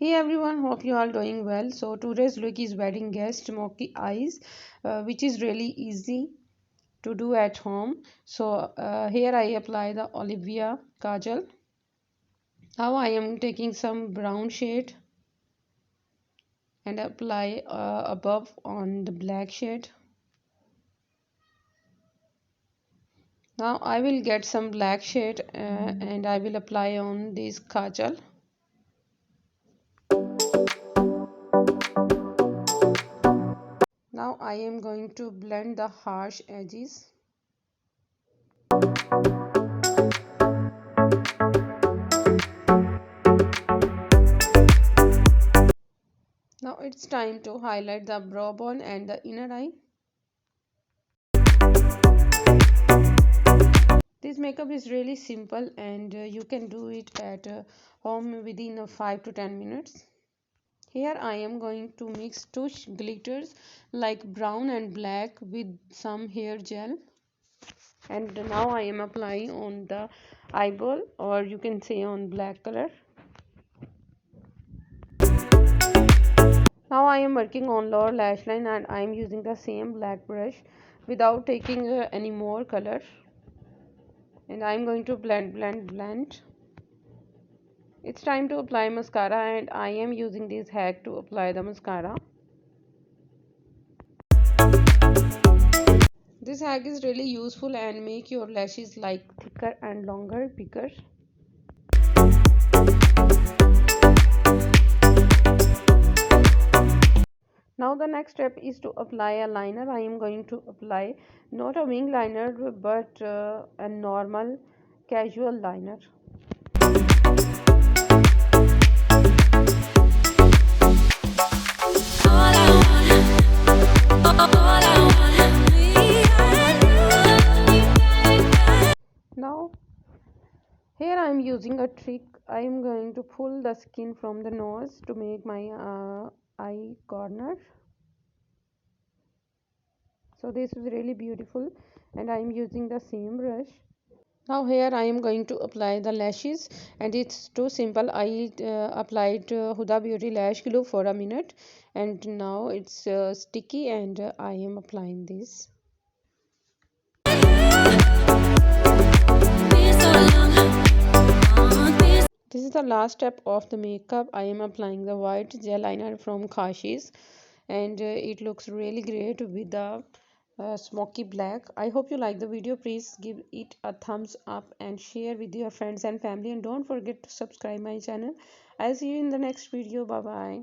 Hey everyone, hope you all doing well. So today's look is wedding guest smokey eyes, which is really easy to do at home. So here I apply the Olivia kajal. Now I am taking some brown shade and apply above on the black shade. Now I will get some black shade and I will apply on this kajal. Now I am going to blend the harsh edges. Now it's time to highlight the brow bone and the inner eye. This makeup is really simple and you can do it at home within 5 to 10 minutes. Here I am going to mix two glitters like brown and black with some hair gel. And now I am applying on the eyeball, or you can say on black color. Now I am working on lower lash line and I am using the same black brush without taking any more color. And I am going to blend. It's time to apply mascara and I am using this hack to apply the mascara. This hack is really useful and make your lashes like thicker and longer, bigger. Now the next step is to apply a liner. I am going to apply not a wing liner but a normal casual liner. Now here I am using a trick. I am going to pull the skin from the nose to make my eye corner. So this is really beautiful and I am using the same brush. Now here I am going to apply the lashes and it's too simple. I applied Huda Beauty Lash Glue for a minute and now it's sticky and I am applying this. This is the last step of the makeup. I am applying the white gel liner from Kashi's and it looks really great with the smoky black. I hope you like the video. Please give it a thumbs up and share with your friends and family, and don't forget to subscribe my channel. I'll see you in the next video. Bye bye.